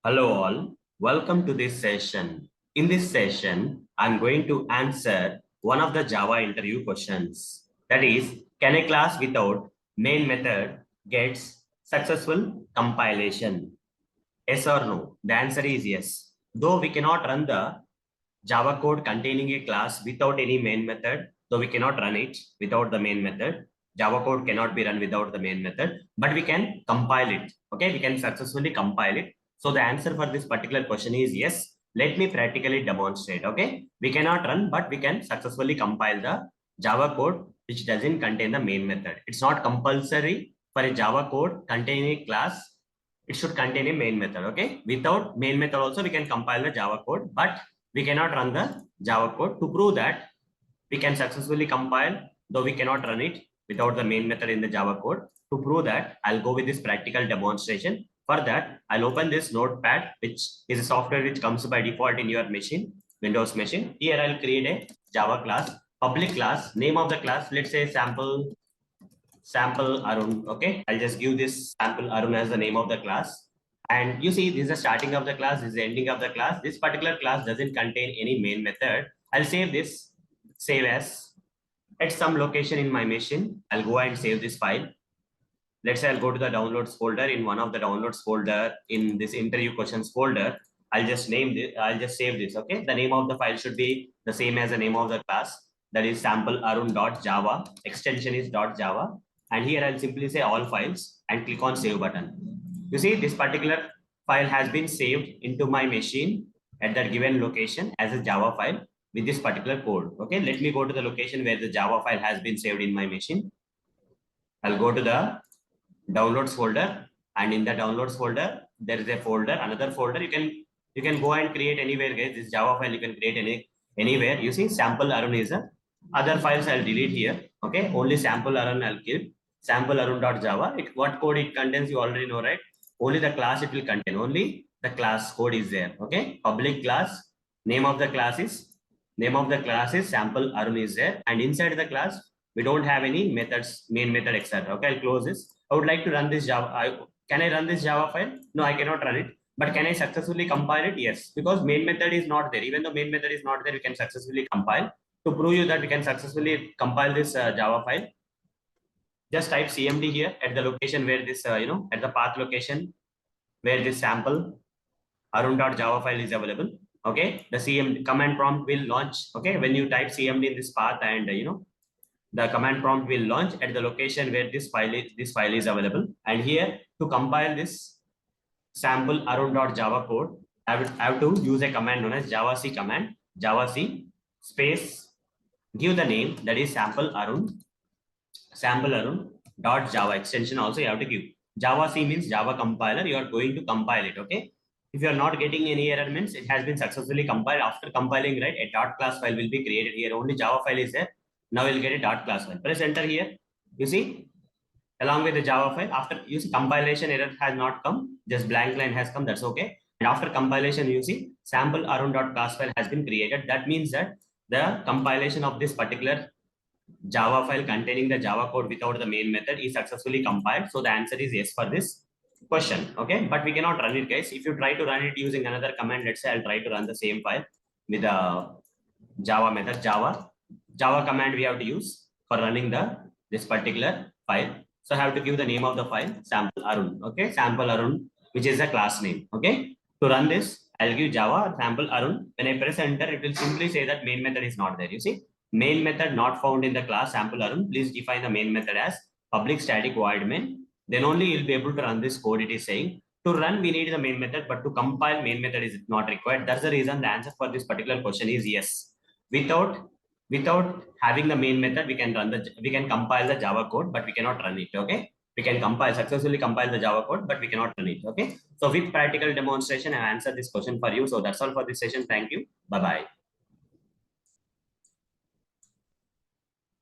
Hello all, welcome to this session. In this session, I'm going to answer one of the Java interview questions. That is, can a class without main method gets successful compilation? Yes or no? The answer is yes. Though we cannot run the Java code containing a class without any main method, though we cannot run it without the main method. Java code cannot be run without the main method, but we can compile it. Okay, we can successfully compile it. So the answer for this particular question is yes. Let me practically demonstrate. Okay, we cannot run, but we can successfully compile the Java code which doesn't contain the main method. It's not compulsory for a Java code containing a class. It should contain a main method. Okay, without main method also we can compile the Java code, but we cannot run the Java code. To prove that we can successfully compile, though we cannot run it without the main method in the Java code. To prove that, I'll go with this practical demonstration. For that, I'll open this notepad, which is a software which comes by default in your machine, Windows machine. Here I'll create a Java class, public class, name of the class, let's say sample Arun. Okay, I'll just give this sample Arun as the name of the class. And you see, this is the starting of the class, this is the ending of the class. This particular class doesn't contain any main method. I'll save this, save as at some location in my machine. I'll go and save this file. Let's say I'll go to the downloads folder. In one of the downloads folder, in this interview questions folder, I'll just name this, I'll just save this. Okay, the name of the file should be the same as the name of the class. That is sample arun.java. Extension is .java. And here I'll simply say all files and click on save button. You see, this particular file has been saved into my machine at that given location as a Java file with this particular code. Okay, let me go to the location where the Java file has been saved in my machine. I'll go to the downloads folder, and in the downloads folder there is a folder, another folder. You can go and create anywhere, guys. This Java file you can create anywhere. You see, sample Arun is a other files I'll delete here. Okay, only sample Arun I'll keep. Sample Arun.java. What code it contains you already know, right? Only the class it will contain. Only the class code is there. Okay, public class, name of the class is sample Arun is there, and inside the class we don't have any methods, main method, etc. Okay, I'll close this. I would like to run this Java. Can I run this Java file? No, I cannot run it. But can I successfully compile it? Yes, because main method is not there. Even though main method is not there, we can successfully compile. To prove you that we can successfully compile this Java file, just type cmd here at the location where this, at the path location where this sample arun.java file is available. Okay, the cmd command prompt will launch. Okay, when you type cmd in this path, and the command prompt will launch at the location where this file is available. And here, to compile this sample arun.java code, I have to use a command known as javac command. Javac space, give the name, that is sample arun dot java. Extension also you have to give. Javac means Java compiler. You are going to compile it. Okay, if you are not getting any error, means it has been successfully compiled. After compiling, right, a dot class file will be created here. Only Java file is there. Now you'll get a dot class file. Press enter here. You see, along with the Java file, after you see compilation error has not come, just blank line has come. That's okay. And after compilation, you see sample arun.class file has been created. That means that the compilation of this particular Java file containing the Java code without the main method is successfully compiled. So the answer is yes for this question. Okay, but we cannot run it, guys. If you try to run it using another command, let's say I'll try to run the same file with the Java method, Java command we have to use for running this particular file. So I have to give the name of the file, sample Arun. Okay, sample Arun, which is a class name. Okay, to run this, I'll give Java sample Arun. When I press enter, it will simply say that main method is not there. You see, main method not found in the class sample Arun. Please define the main method as public static void main. Then only you'll be able to run this code. It is saying to run we need the main method, but to compile main method is not required. That's the reason the answer for this particular question is yes. Without having the main method, we can compile the Java code, but we cannot run it. Okay, we can successfully compile the Java code, but we cannot run it. Okay, so with practical demonstration, I answered this question for you. So that's all for this session. Thank you. Bye bye.